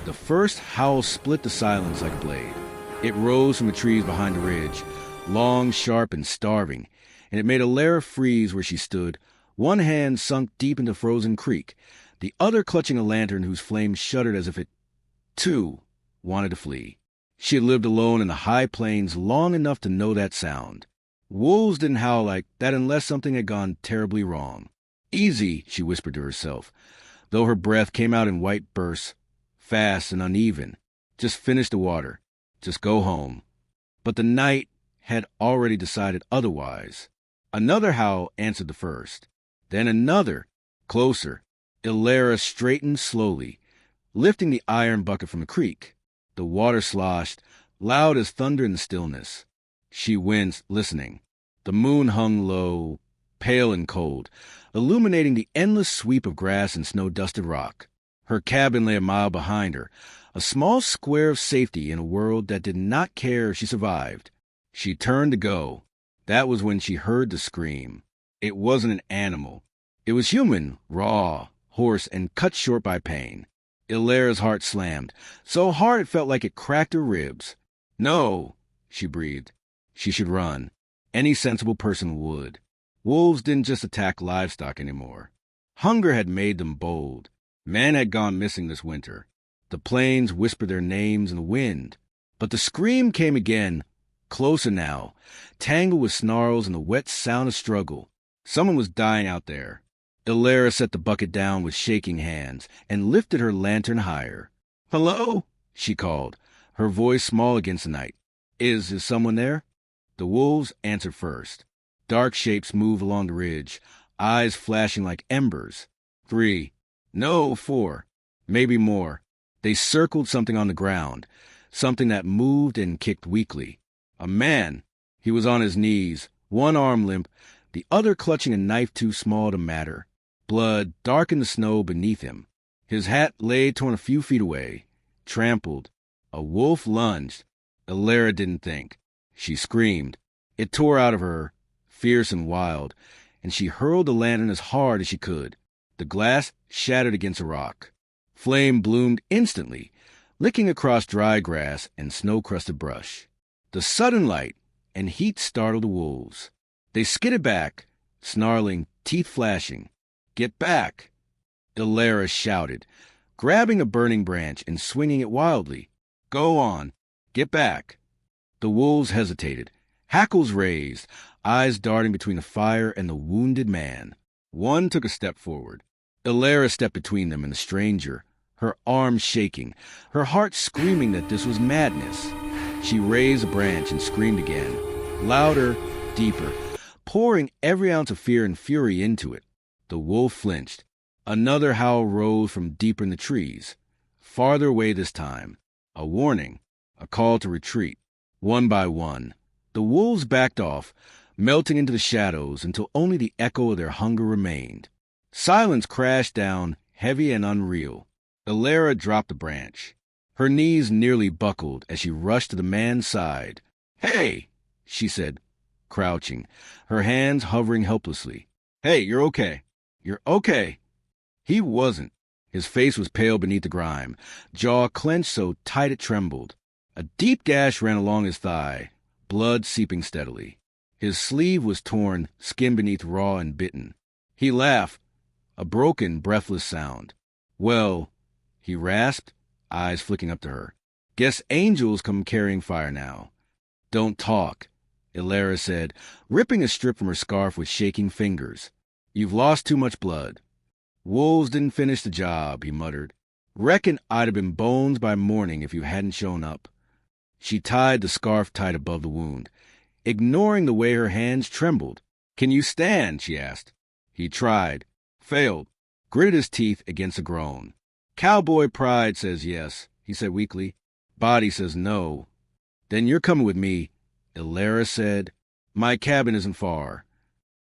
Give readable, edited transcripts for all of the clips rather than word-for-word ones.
The first howl split the silence like a blade. It rose from the trees behind the ridge, long, sharp, and starving, and it made Alara freeze where she stood, one hand sunk deep into frozen creek, the other clutching a lantern whose flame shuddered as if it, too, wanted to flee. She had lived alone in the high plains long enough to know that sound. Wolves didn't howl like that unless something had gone terribly wrong. Easy, she whispered to herself, though her breath came out in white bursts, fast and uneven. Just finish the water. Just go home. But the night had already decided otherwise. Another howl answered the first. Then another, closer. Alara straightened slowly, lifting the iron bucket from the creek. The water sloshed, loud as thunder in the stillness. She winced, listening. The moon hung low, pale and cold, illuminating the endless sweep of grass and snow-dusted rock. Her cabin lay a mile behind her, a small square of safety in a world that did not care if she survived. She turned to go. That was when she heard the scream. It wasn't an animal. It was human, raw, hoarse, and cut short by pain. Alara's heart slammed, so hard it felt like it cracked her ribs. No, she breathed. She should run. Any sensible person would. Wolves didn't just attack livestock anymore. Hunger had made them bold. Men had gone missing this winter. The plains whispered their names in the wind. But the scream came again, closer now, tangled with snarls and the wet sound of struggle. Someone was dying out there. Alara set the bucket down with shaking hands and lifted her lantern higher. "Hello?" she called, her voice small against the night. Is someone there?" The wolves answered first. Dark shapes moved along the ridge, eyes flashing like embers. 3. No, 4. Maybe more. They circled something on the ground, something that moved and kicked weakly. A man. He was on his knees, one arm limp, the other clutching a knife too small to matter. Blood darkened the snow beneath him. His hat lay torn a few feet away, trampled. A wolf lunged. Alara didn't think. She screamed. It tore out of her, fierce and wild, and she hurled the lantern as hard as she could. The glass shattered against a rock. Flame bloomed instantly, licking across dry grass and snow-crusted brush. The sudden light and heat startled the wolves. They skidded back, snarling, teeth flashing. "Get back!" Alara shouted, grabbing a burning branch and swinging it wildly. "Go on! Get back!" The wolves hesitated, hackles raised, eyes darting between the fire and the wounded man. One took a step forward. Alara stepped between them and the stranger, her arms shaking, her heart screaming that this was madness. She raised a branch and screamed again, louder, deeper, pouring every ounce of fear and fury into it. The wolf flinched. Another howl rose from deeper in the trees, farther away this time. A warning, a call to retreat. One by one, the wolves backed off, melting into the shadows until only the echo of their hunger remained. Silence crashed down, heavy and unreal. Alara dropped the branch. Her knees nearly buckled as she rushed to the man's side. "Hey!" she said, crouching, her hands hovering helplessly. "Hey, you're okay. You're okay." He wasn't. His face was pale beneath the grime, jaw clenched so tight it trembled. A deep gash ran along his thigh, blood seeping steadily. His sleeve was torn, skin beneath raw and bitten. He laughed, a broken, breathless sound. "Well," he rasped, eyes flicking up to her. "Guess angels come carrying fire now." "Don't talk," Alara said, ripping a strip from her scarf with shaking fingers. "You've lost too much blood." "Wolves didn't finish the job," he muttered. "Reckon I'd have been bones by morning if you hadn't shown up." She tied the scarf tight above the wound, ignoring the way her hands trembled. "Can you stand?" she asked. He tried, failed, gritted his teeth against a groan. "Cowboy pride says yes," he said weakly. "Body says no." "Then you're coming with me," Alara said. "My cabin isn't far."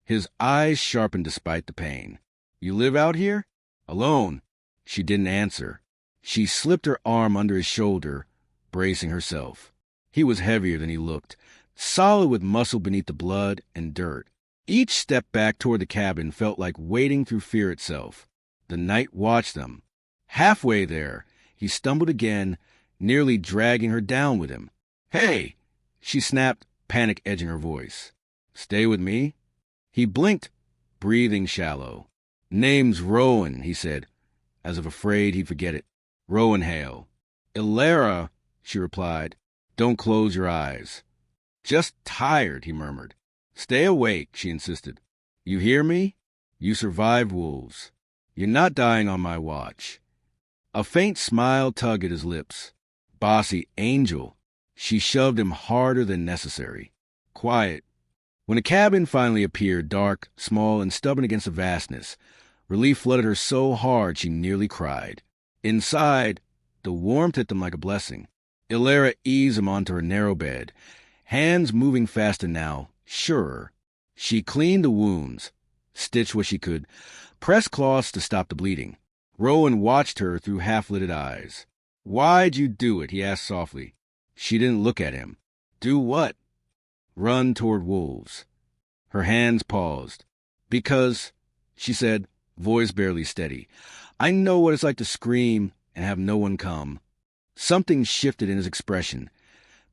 His eyes sharpened despite the pain. "You live out here? Alone?" She didn't answer. She slipped her arm under his shoulder, bracing herself. He was heavier than he looked, solid with muscle beneath the blood and dirt. Each step back toward the cabin felt like wading through fear itself. The night watched them. Halfway there, He stumbled again, nearly dragging her down with him. "Hey!" she snapped, panic edging her voice. "Stay with me?" He blinked, breathing shallow. "Name's Rowan," he said, as if afraid he'd forget it. "Rowan Hale." "Ilara," she replied. "Don't close your eyes." "Just tired," he murmured. "Stay awake," she insisted. "You hear me? You survived wolves. You're not dying on my watch." A faint smile tugged at his lips. Bossy angel. She shoved him harder than necessary. Quiet. When the cabin finally appeared, dark, small, and stubborn against the vastness, relief flooded her so hard she nearly cried. Inside, the warmth hit them like a blessing. Ilara eased him onto her narrow bed, hands moving faster now, surer. She cleaned the wounds, stitched what she could, pressed cloths to stop the bleeding. Rowan watched her through half-lidded eyes. "Why'd you do it?" he asked softly. She didn't look at him. "Do what?" "Run toward wolves." Her hands paused. "Because," she said, voice barely steady, "I know what it's like to scream and have no one come." Something shifted in his expression,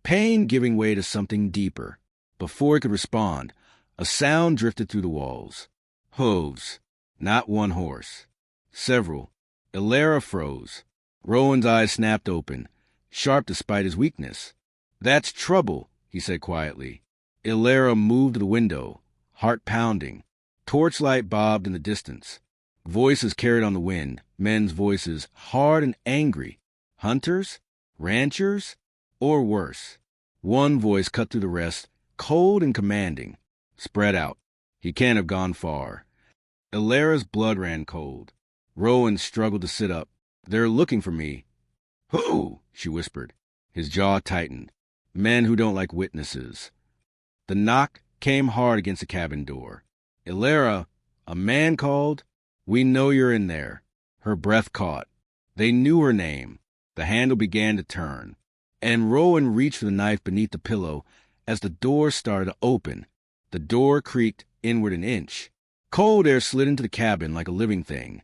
pain giving way to something deeper. Before he could respond, a sound drifted through the walls. Hooves. Not one horse. Several. Ilara froze. Rowan's eyes snapped open, sharp despite his weakness. "That's trouble," he said quietly. Ilara moved to the window, heart pounding. Torchlight bobbed in the distance. Voices carried on the wind, men's voices, hard and angry. Hunters? Ranchers? Or worse. One voice cut through the rest, cold and commanding. "Spread out. He can't have gone far." Ilara's blood ran cold. Rowan struggled to sit up. "They're looking for me." "Who?" she whispered. His jaw tightened. "Men who don't like witnesses." The knock came hard against the cabin door. "Ilara," a man called. "We know you're in there." Her breath caught. They knew her name. The handle began to turn, and Rowan reached for the knife beneath the pillow as the door started to open. The door creaked inward an inch. Cold air slid into the cabin like a living thing,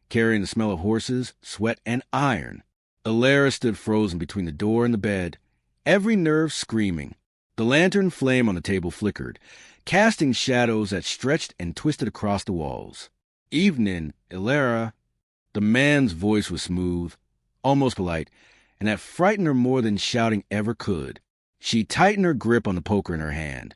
carrying the smell of horses, sweat, and iron. Ilara stood frozen between the door and the bed, every nerve screaming. The lantern flame on the table flickered, casting shadows that stretched and twisted across the walls. "Evening, Ilara." The man's voice was smooth, almost polite, and that frightened her more than shouting ever could. She tightened her grip on the poker in her hand,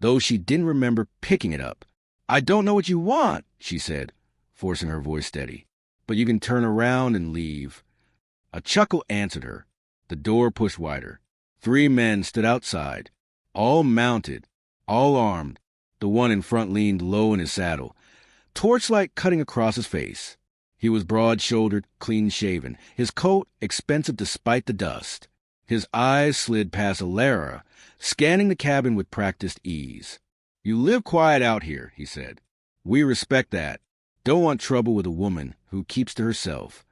though she didn't remember picking it up. "I don't know what you want," she said, forcing her voice steady. "But you can turn around and leave." A chuckle answered her. The door pushed wider. 3 men stood outside, all mounted, all armed. The one in front leaned low in his saddle, torchlight cutting across his face. He was broad-shouldered, clean-shaven, his coat expensive despite the dust. His eyes slid past Ilara, scanning the cabin with practiced ease. "You live quiet out here," he said. "We respect that. Don't want trouble with a woman who keeps to herself."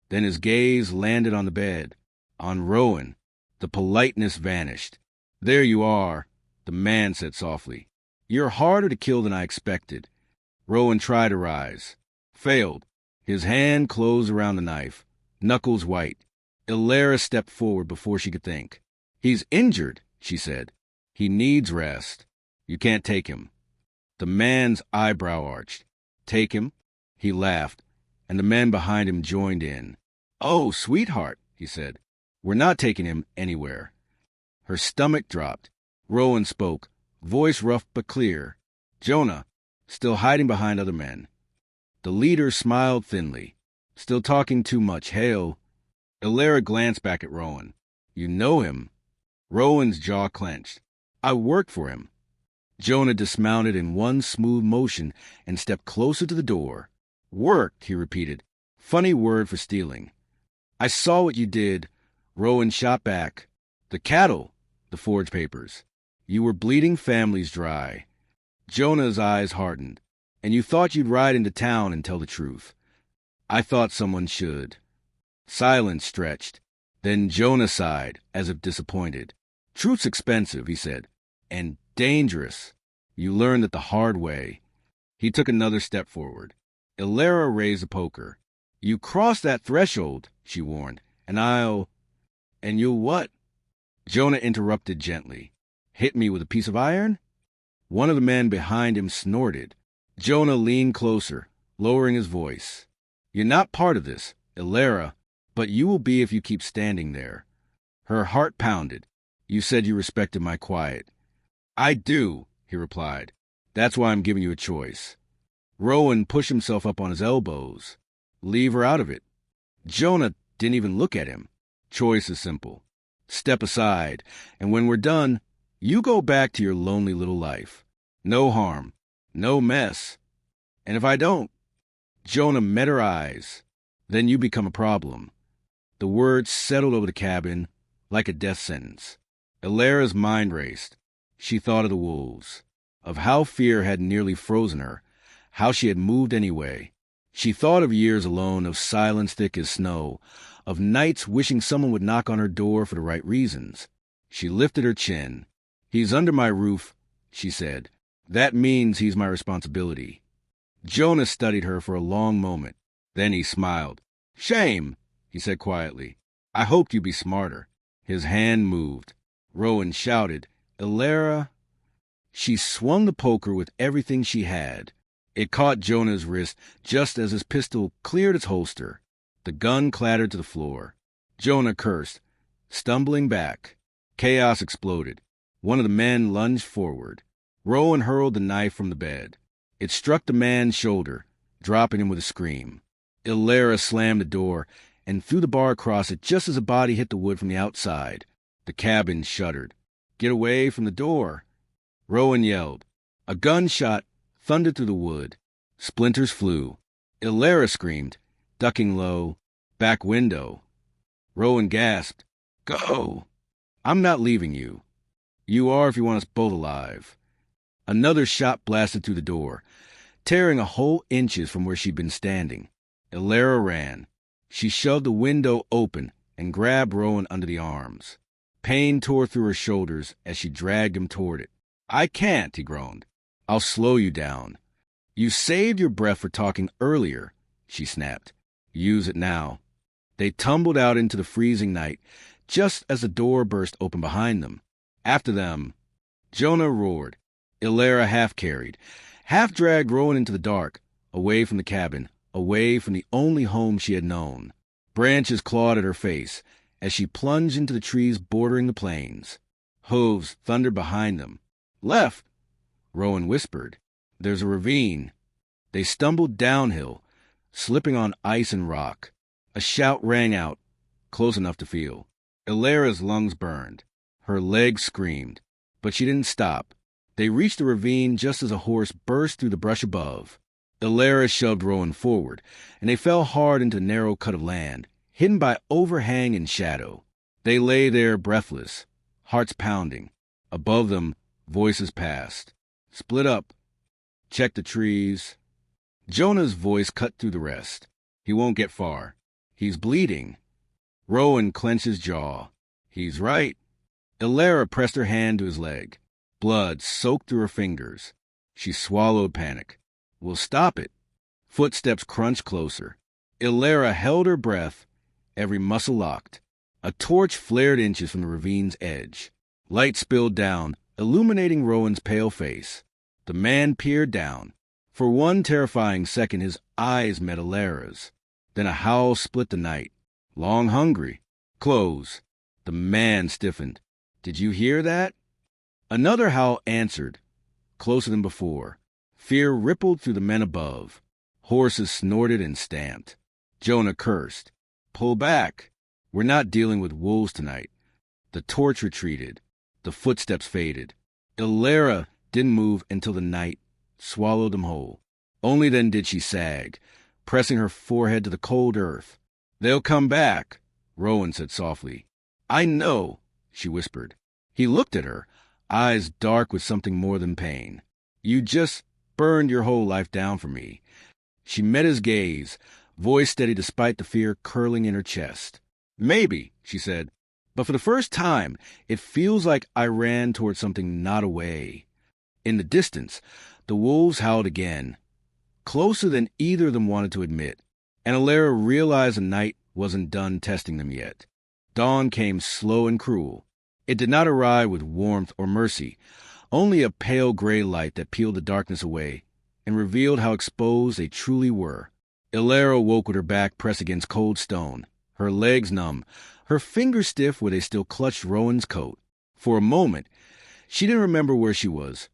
Then his gaze landed on the bed, on Rowan. The politeness vanished. "There you are," the man said softly. "You're harder to kill than I expected." Rowan tried to rise. Failed. His hand closed around the knife, knuckles white. Ilara stepped forward before she could think. "He's injured," she said. "He needs rest. You can't take him." The man's eyebrow arched. "Take him?" He laughed, and the men behind him joined in. "Oh, sweetheart," he said. "We're not taking him anywhere." Her stomach dropped. Rowan spoke, voice rough but clear. "Jonah," still hiding behind other men. The leader smiled thinly. "Still talking too much, Hale." Ilara glanced back at Rowan. "You know him?" Rowan's jaw clenched. "I worked for him." Jonah dismounted in one smooth motion and stepped closer to the door. "Worked," he repeated. "Funny word for stealing." "I saw what you did." Rowan shot back. "The cattle, the forged papers. You were bleeding families dry." Jonah's eyes hardened. "And you thought you'd ride into town and tell the truth." "I thought someone should." Silence stretched. Then Jonah sighed, as if disappointed. "Truth's expensive," he said, "and dangerous. You learned it the hard way." He took another step forward. Ilara raised the poker. "You crossed that threshold," she warned, And and you'll what? Jonah interrupted gently. Hit me with a piece of iron? One of the men behind him snorted. Jonah leaned closer, lowering his voice. You're not part of this, Ilera, but you will be if you keep standing there. Her heart pounded. You said you respected my quiet. I do, he replied. That's why I'm giving you a choice. Rowan pushed himself up on his elbows. Leave her out of it. Jonah didn't even look at him. Choice is simple. Step aside, and when we're done, you go back to your lonely little life. No harm, no mess. And if I don't, Jonah met her eyes. Then you become a problem. The words settled over the cabin like a death sentence. Ilera's mind raced. She thought of the wolves, of how fear had nearly frozen her, how she had moved anyway. She thought of years alone, of silence thick as snow, of nights wishing someone would knock on her door for the right reasons. She lifted her chin. He's under my roof, she said. That means he's my responsibility. Jonah studied her for a long moment. Then he smiled. Shame, he said quietly. I hoped you'd be smarter. His hand moved. Rowan shouted, Ilera. She swung the poker with everything she had. It caught Jonah's wrist just as his pistol cleared its holster. The gun clattered to the floor. Jonah cursed, stumbling back. Chaos exploded. One of the men lunged forward. Rowan hurled the knife from the bed. It struck the man's shoulder, dropping him with a scream. Ilera slammed the door and threw the bar across it just as a body hit the wood from the outside. The cabin shuddered. Get away from the door. Rowan yelled. A gunshot thundered through the wood. Splinters flew. Ilera screamed, ducking low. Back window. Rowan gasped. Go! I'm not leaving you. You are if you want us both alive. Another shot blasted through the door, tearing a whole inches from where she'd been standing. Ilera ran. She shoved the window open and grabbed Rowan under the arms. Pain tore through her shoulders as she dragged him toward it. I can't, he groaned. I'll slow you down. You saved your breath for talking earlier, she snapped. Use it now. They tumbled out into the freezing night, just as the door burst open behind them. After them, Jonah roared. Ilera half-carried, half-dragged Rowan into the dark, away from the cabin, away from the only home she had known. Branches clawed at her face as she plunged into the trees bordering the plains. Hooves thundered behind them. Left, Rowan whispered. There's a ravine. They stumbled downhill, slipping on ice and rock. A shout rang out, close enough to feel. Ilera's lungs burned. Her legs screamed, but she didn't stop. They reached the ravine just as a horse burst through the brush above. Ilera shoved Rowan forward, and they fell hard into a narrow cut of land, hidden by overhang and shadow. They lay there breathless, hearts pounding. Above them, voices passed. Split up. Check the trees. Jonah's voice cut through the rest. He won't get far. He's bleeding. Rowan clenched his jaw. He's right. Ilera pressed her hand to his leg. Blood soaked through her fingers. She swallowed panic. We'll stop it. Footsteps crunched closer. Ilera held her breath, every muscle locked. A torch flared inches from the ravine's edge. Light spilled down, illuminating Rowan's pale face. The man peered down. For one terrifying second, his eyes met Ilera's. Then a howl split the night. Long hungry. Close. The man stiffened. Did you hear that? Another howl answered, closer than before. Fear rippled through the men above. Horses snorted and stamped. Jonah cursed. Pull back. We're not dealing with wolves tonight. The torch retreated. The footsteps faded. Ilera didn't move until the night swallowed them whole. Only then did she sag, pressing her forehead to the cold earth. They'll come back, Rowan said softly. I know, she whispered. He looked at her, eyes dark with something more than pain. You just burned your whole life down for me. She met his gaze, voice steady despite the fear curling in her chest. Maybe, she said, but for the first time, it feels like I ran toward something not away. In the distance, the wolves howled again, closer than either of them wanted to admit, and Ilera realized the night wasn't done testing them yet. Dawn came slow and cruel. It did not arrive with warmth or mercy, only a pale gray light that peeled the darkness away and revealed how exposed they truly were. Ilera woke with her back pressed against cold stone, her legs numb, her fingers stiff where they still clutched Rowan's coat. For a moment, she didn't remember where she was,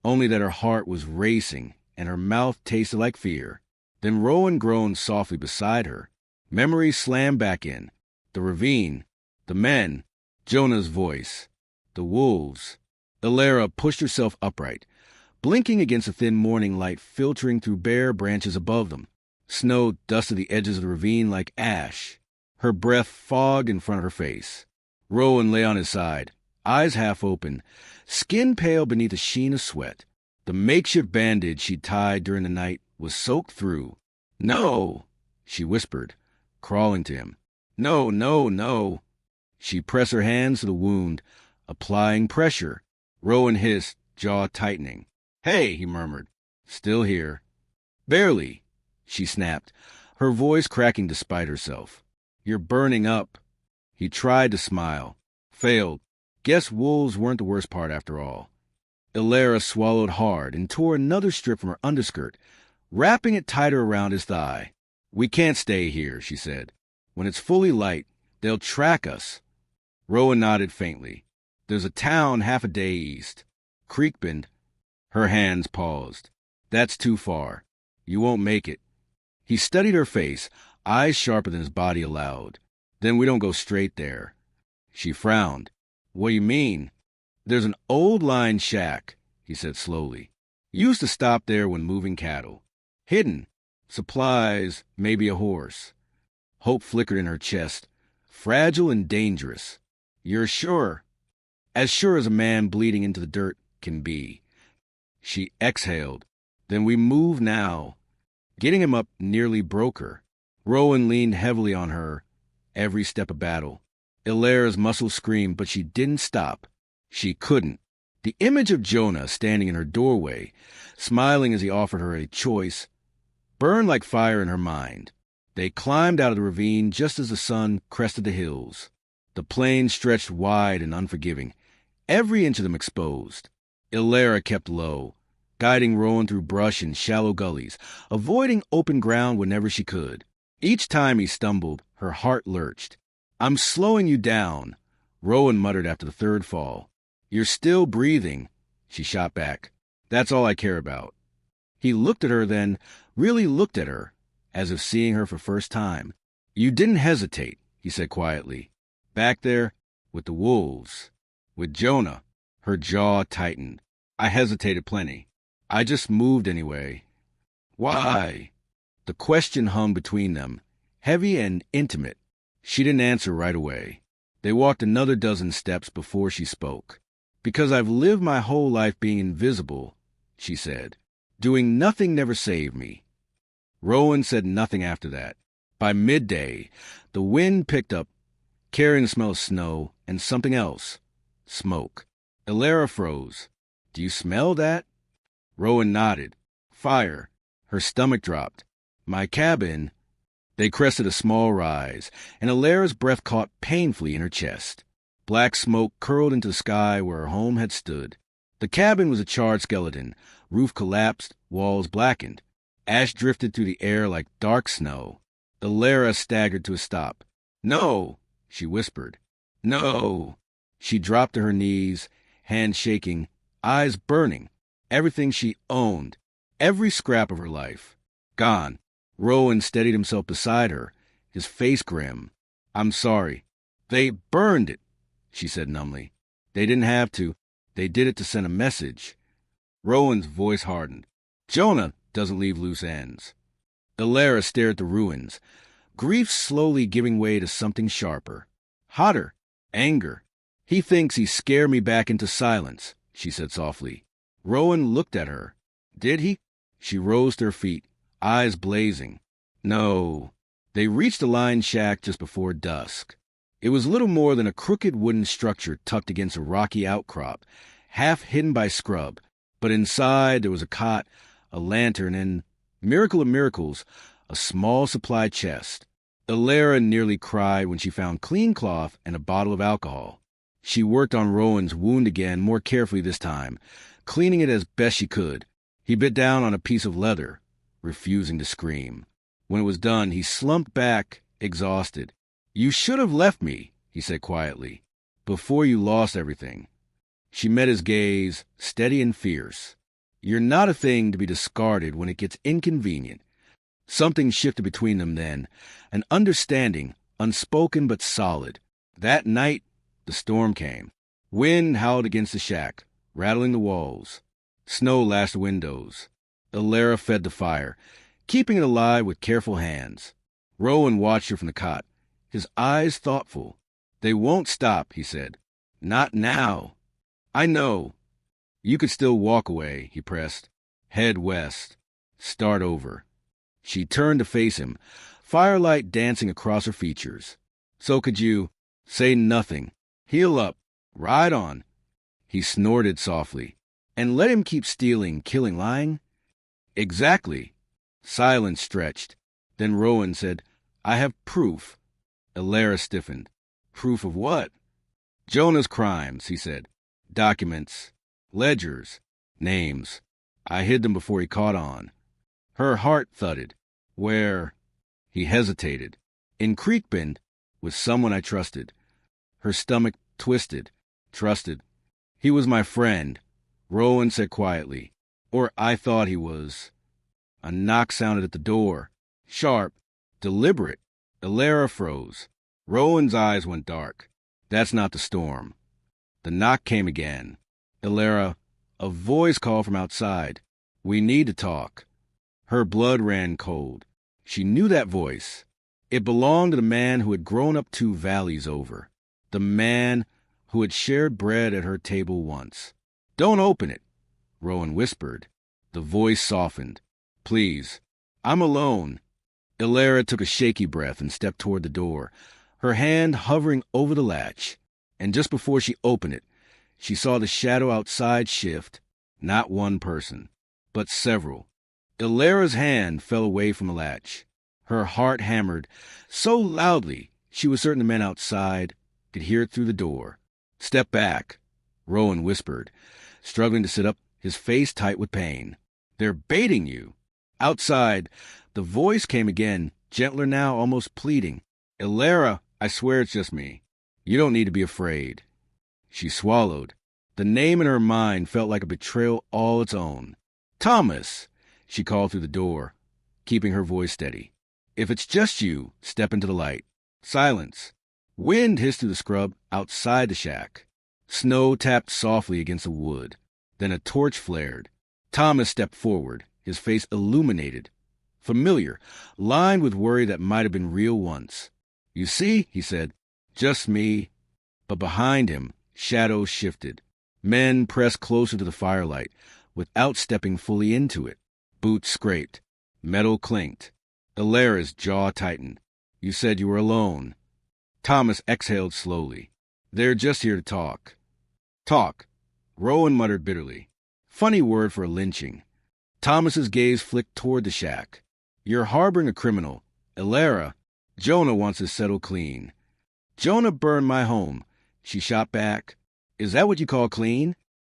only that her heart was racing and her mouth tasted like fear. Then Rowan groaned softly beside her. Memories slammed back in. The ravine, the men, Jonah's voice, the wolves. Ilera pushed herself upright, blinking against the thin morning light filtering through bare branches above them. Snow dusted the edges of the ravine like ash. Her breath fogged in front of her face. Rowan lay on his side, eyes half open, skin pale beneath a sheen of sweat. The makeshift bandage she'd tied during the night was soaked through. "No," she whispered, crawling to him. "No, no, no." She pressed her hands to the wound, applying pressure. Rowan hissed, jaw tightening. "Hey," he murmured. "Still here." "Barely," she snapped, her voice cracking despite herself. "You're burning up." He tried to smile. Failed. Guess wolves weren't the worst part after all. Ilera swallowed hard and tore another strip from her underskirt, wrapping it tighter around his thigh. "We can't stay here," she said. "When it's fully light, they'll track us." Rowan nodded faintly. "There's a town half a day east. Creekbend." Her hands paused. "That's too far. You won't make it." He studied her face, eyes sharper than his body allowed. "Then we don't go straight there." She frowned. "What do you mean?" "There's an old line shack," he said slowly. "Used to stop there when moving cattle. Hidden. Supplies, maybe a horse." Hope flickered in her chest. "Fragile and dangerous." "You're sure?" "As sure as a man bleeding into the dirt can be." She exhaled. "Then we move now." Getting him up nearly broke her. Rowan leaned heavily on her, every step a battle. Ilera's muscles screamed, but she didn't stop. She couldn't. The image of Jonah standing in her doorway, smiling as he offered her a choice, burned like fire in her mind. They climbed out of the ravine just as the sun crested the hills. The plain stretched wide and unforgiving, every inch of them exposed. Ilera kept low, guiding Rowan through brush and shallow gullies, avoiding open ground whenever she could. Each time he stumbled, her heart lurched. "I'm slowing you down," Rowan muttered after the third fall. "You're still breathing," she shot back. "That's all I care about." He looked at her then, really looked at her, as if seeing her for first time. "You didn't hesitate," he said quietly. "Back there, with the wolves. With Jonah." Her jaw tightened. "I hesitated plenty. I just moved anyway." "Why?" The question hung between them, heavy and intimate. She didn't answer right away. They walked another dozen steps before she spoke. "Because I've lived my whole life being invisible," she said. "Doing nothing never saved me." Rowan said nothing after that. By midday, the wind picked up, carrying the smell of snow and something else. Smoke. Ilera froze. "Do you smell that?" Rowan nodded. "Fire." Her stomach dropped. "My cabin." They crested a small rise, and Ilera's breath caught painfully in her chest. Black smoke curled into the sky where her home had stood. The cabin was a charred skeleton, roof collapsed, walls blackened. Ash drifted through the air like dark snow. Ilera staggered to a stop. "No," she whispered. "No." She dropped to her knees, hands shaking, eyes burning. Everything she owned, every scrap of her life, gone. Rowan steadied himself beside her, his face grim. "I'm sorry." "They burned it," she said numbly. "They didn't have to. They did it to send a message." Rowan's voice hardened. "Jonah doesn't leave loose ends." Ilera stared at the ruins, grief slowly giving way to something sharper. Hotter. Anger. "He thinks he scared me back into silence," she said softly. Rowan looked at her. "Did he?" She rose to her feet, eyes blazing. "No." They reached the line shack just before dusk. It was little more than a crooked wooden structure tucked against a rocky outcrop, half hidden by scrub. But inside there was a cot, a lantern, and, miracle of miracles, a small supply chest. Alara nearly cried when she found clean cloth and a bottle of alcohol. She worked on Rowan's wound again, more carefully this time, cleaning it as best she could. He bit down on a piece of leather, refusing to scream. When it was done, he slumped back, exhausted. "You should have left me," he said quietly, "before you lost everything." She met his gaze, steady and fierce. "You're not a thing to be discarded when it gets inconvenient." Something shifted between them then, an understanding, unspoken but solid. That night, the storm came. Wind howled against the shack, rattling the walls. Snow lashed the windows. Alara fed the fire, keeping it alive with careful hands. Rowan watched her from the cot, his eyes thoughtful. "They won't stop," he said. "Not now." "I know." "You could still walk away," he pressed. "Head west. Start over." She turned to face him, firelight dancing across her features. "So could you. Say nothing. Heal up. Ride on." He snorted softly. "And let him keep stealing, killing, lying?" "Exactly." Silence stretched. Then Rowan said, "I have proof." Alara stiffened. "Proof of what?" "Jonah's crimes," he said. "Documents. Ledgers. Names. I hid them before he caught on." Her heart thudded. "Where?" He hesitated. "In Creekbend, with someone I trusted." Her stomach twisted. "Trusted." "He was my friend," Rowan said quietly. "Or I thought he was." A knock sounded at the door. Sharp. Deliberate. Alara froze. Rowan's eyes went dark. "That's not the storm." The knock came again. "Alara," a voice called from outside. "We need to talk." Her blood ran cold. She knew that voice. It belonged to the man who had grown up 2 valleys over. The man who had shared bread at her table once. "Don't open it," Rowan whispered. The voice softened. "Please. I'm alone." Alara took a shaky breath and stepped toward the door, her hand hovering over the latch. And just before she opened it, she saw the shadow outside shift. Not one person, but several. Alara's hand fell away from the latch. Her heart hammered so loudly she was certain the men outside could hear it through the door. "Step back," Rowan whispered, struggling to sit up, his face tight with pain. "They're baiting you." Outside, the voice came again, gentler now, almost pleading. "Alara, I swear it's just me. You don't need to be afraid." She swallowed. The name in her mind felt like a betrayal all its own. "Thomas," she called through the door, keeping her voice steady. "If it's just you, step into the light." Silence. Wind hissed through the scrub outside the shack. Snow tapped softly against the wood. Then a torch flared. Thomas stepped forward, his face illuminated. Familiar, lined with worry that might have been real once. "You see," he said, "just me." But behind him, shadows shifted. Men pressed closer to the firelight, without stepping fully into it. Boots scraped. Metal clinked. Alara's jaw tightened. "You said you were alone." Thomas exhaled slowly. "They're just here to talk." "Talk," Rowan muttered bitterly. Funny word for a lynching. Thomas's gaze flicked toward the shack. "You're harboring a criminal. Alara, Jonah wants to settle clean." "Jonah burned my home," she shot back. "Is that what you call clean?"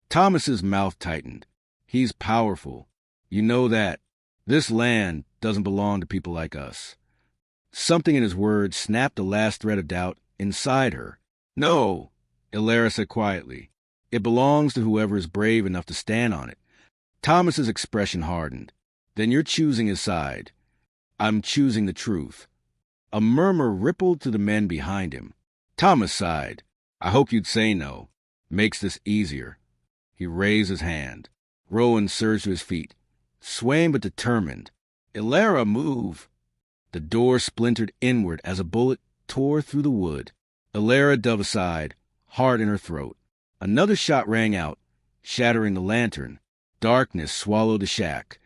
Thomas's mouth tightened. "He's powerful. You know that. This land doesn't belong to people like us." Something in his words snapped the last thread of doubt inside her. "No," Alara said quietly. "It belongs to whoever is brave enough to stand on it." Thomas's expression hardened. "Then you're choosing his side." "I'm choosing the truth." A murmur rippled through the men behind him. Thomas sighed. "I hope you'd say no. Makes this easier." He raised his hand. Rowan surged to his feet, swaying but determined. "Alara, move." The door splintered inward as a bullet tore through the wood. Alara dove aside, heart in her throat. Another shot rang out, shattering the lantern. Darkness swallowed the shack,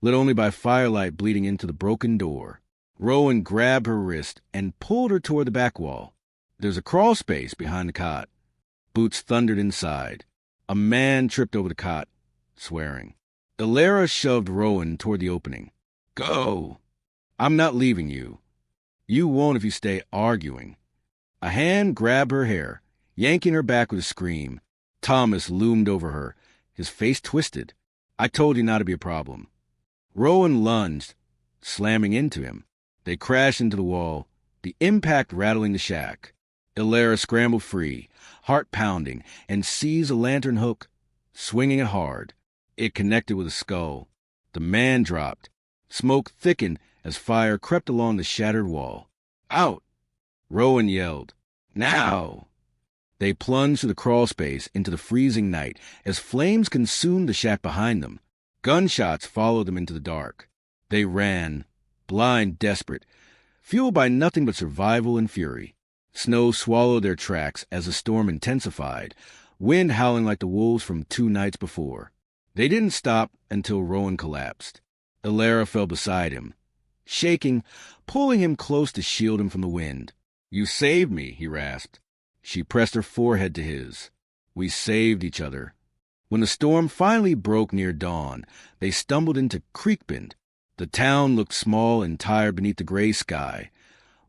lit only by firelight bleeding into the broken door. Rowan grabbed her wrist and pulled her toward the back wall. There's a crawl space behind the cot. Boots thundered inside. A man tripped over the cot, swearing. Alara shoved Rowan toward the opening. "Go!" "I'm not leaving you." You won't if you stay arguing. A hand grabbed her hair, yanking her back with a scream. Thomas loomed over her, his face twisted. I told you not to be a problem. Rowan lunged, slamming into him. They crashed into the wall, the impact rattling the shack. Ilera scrambled free, heart pounding, and seized a lantern hook, swinging it hard. It connected with a skull. The man dropped. Smoke thickened as fire crept along the shattered wall. Out! Rowan yelled. Now! They plunged through the crawl space into the freezing night as flames consumed the shack behind them. Gunshots followed them into the dark. They ran, blind, desperate, fueled by nothing but survival and fury. Snow swallowed their tracks as the storm intensified, wind howling like the wolves from 2 nights before. They didn't stop until Rowan collapsed. Ilera fell beside him, shaking, pulling him close to shield him from the wind. You saved me, he rasped. She pressed her forehead to his. We saved each other. When the storm finally broke near dawn, they stumbled into Creekbend. The town looked small and tired beneath the gray sky.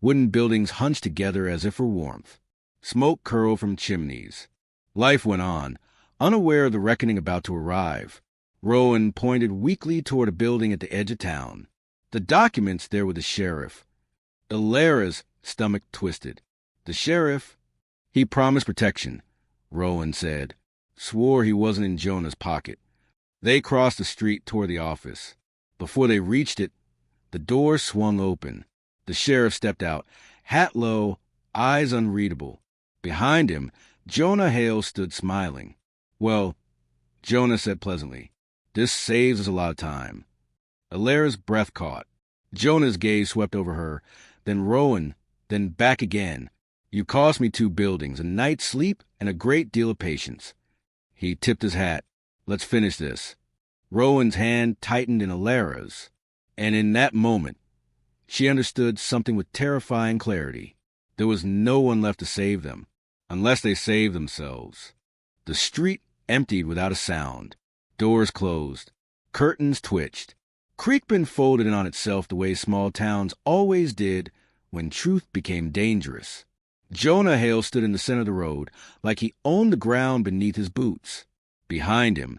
Wooden buildings hunched together as if for warmth. Smoke curled from chimneys. Life went on, unaware of the reckoning about to arrive. Rowan pointed weakly toward a building at the edge of town. The documents there with the sheriff. Ilera's stomach twisted. The sheriff? He promised protection, Rowan said. Swore he wasn't in Jonah's pocket. They crossed the street toward the office. Before they reached it, the door swung open. The sheriff stepped out, hat low, eyes unreadable. Behind him, Jonah Hale stood smiling. Well, Jonah said pleasantly, this saves us a lot of time. Ilera's breath caught. Jonah's gaze swept over her, then Rowan, then back again. You cost me 2 buildings, a night's sleep, and a great deal of patience. He tipped his hat. Let's finish this. Rowan's hand tightened in Ilera's, and in that moment, she understood something with terrifying clarity. There was no one left to save them, unless they saved themselves. The street emptied without a sound. Doors closed. Curtains twitched. Creekbend folded in on itself the way small towns always did when truth became dangerous. Jonah Hale stood in the center of the road like he owned the ground beneath his boots. Behind him,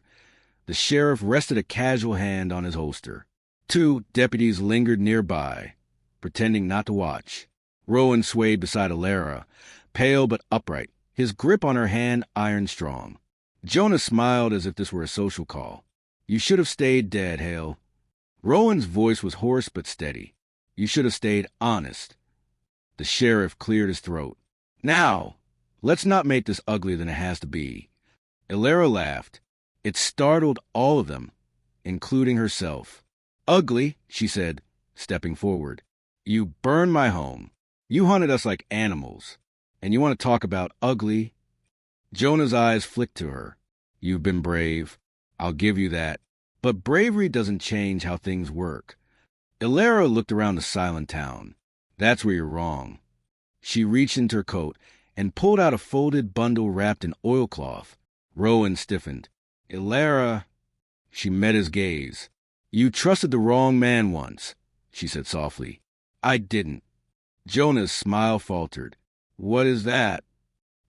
the sheriff rested a casual hand on his holster. 2 deputies lingered nearby, pretending not to watch. Rowan swayed beside Ilera, pale but upright, his grip on her hand iron-strong. Jonah smiled as if this were a social call. You should have stayed dead, Hale. Rowan's voice was hoarse but steady. You should have stayed honest. The sheriff cleared his throat. Now, let's not make this uglier than it has to be. Ilera laughed. It startled all of them, including herself. Ugly, she said, stepping forward. You burned my home. You hunted us like animals. And you want to talk about ugly? Jonah's eyes flicked to her. You've been brave. I'll give you that. But bravery doesn't change how things work. Ilera looked around the silent town. That's where you're wrong. She reached into her coat and pulled out a folded bundle wrapped in oilcloth. Rowan stiffened. Ilera, she met his gaze. You trusted the wrong man once, she said softly. I didn't. Jonah's smile faltered. What is that?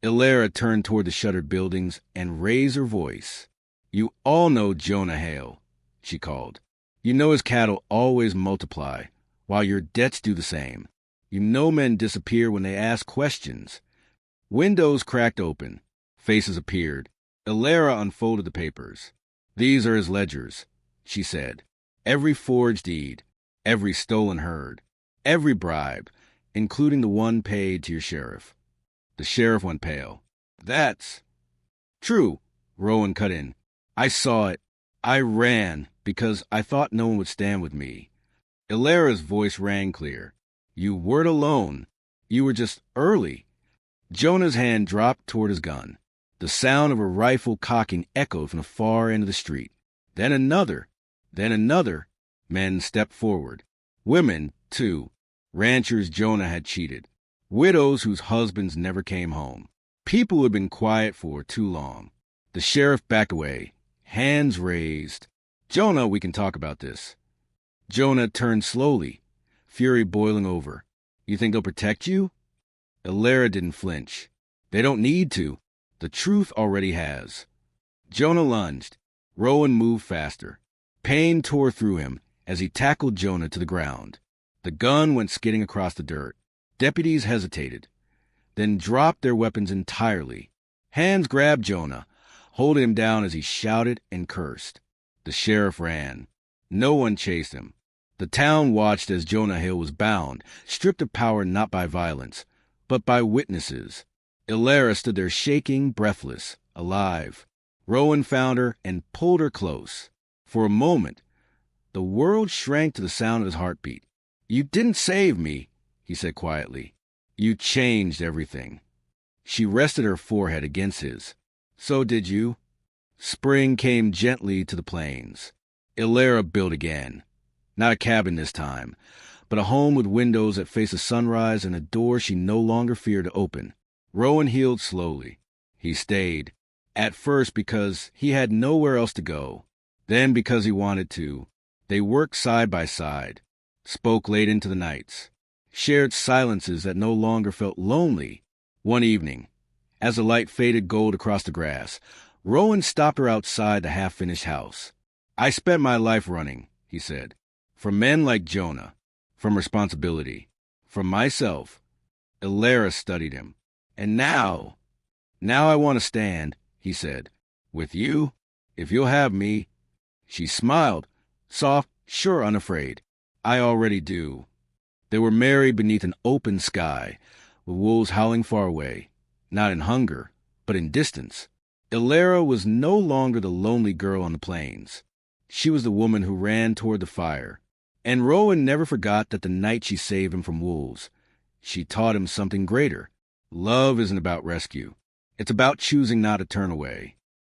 Ilera turned toward the shuttered buildings and raised her voice. You all know Jonah Hale, she called. You know his cattle always multiply, while your debts do the same. You know men disappear when they ask questions. Windows cracked open. Faces appeared. Ilera unfolded the papers. These are his ledgers, she said. Every forged deed, every stolen herd, every bribe, including the one paid to your sheriff. The sheriff went pale. That's true, Rowan cut in. I saw it. I ran because I thought no one would stand with me. Ilera's voice rang clear. You weren't alone. You were just early. Jonah's hand dropped toward his gun. The sound of a rifle cocking echoed from the far end of the street. Then another. Then another. Men stepped forward. Women, too. Ranchers Jonah had cheated. Widows whose husbands never came home. People who had been quiet for too long. The sheriff backed away, hands raised. Jonah, we can talk about this. Jonah turned slowly, fury boiling over. You think they'll protect you? Ilara didn't flinch. They don't need to. The truth already has. Jonah lunged. Rowan moved faster. Pain tore through him as he tackled Jonah to the ground. The gun went skidding across the dirt. Deputies hesitated, then dropped their weapons entirely. Hands grabbed Jonah, holding him down as he shouted and cursed. The sheriff ran. No one chased him. The town watched as Jonah Hill was bound, stripped of power not by violence, but by witnesses. Ilara stood there shaking, breathless, alive. Rowan found her and pulled her close. For a moment, the world shrank to the sound of his heartbeat. "You didn't save me," he said quietly. "You changed everything." She rested her forehead against his. "So did you." Spring came gently to the plains. Ilara built again. Not a cabin this time, but a home with windows that face the sunrise and a door she no longer feared to open. Rowan healed slowly. He stayed, at first because he had nowhere else to go, then because he wanted to. They worked side by side, spoke late into the nights, shared silences that no longer felt lonely. One evening, as the light faded gold across the grass, Rowan stopped her outside the half-finished house. "I spent my life running," he said, "from men like Jonah, from responsibility, from myself." Ilara studied him. "And now I want to stand," he said, "with you, if you'll have me." She smiled, soft, sure, unafraid. "I already do." They were married beneath an open sky, with wolves howling far away, not in hunger, but in distance. Ilara was no longer the lonely girl on the plains. She was the woman who ran toward the fire. And Rowan never forgot that the night she saved him from wolves, she taught him something greater. Love isn't about rescue. It's about choosing not to turn away.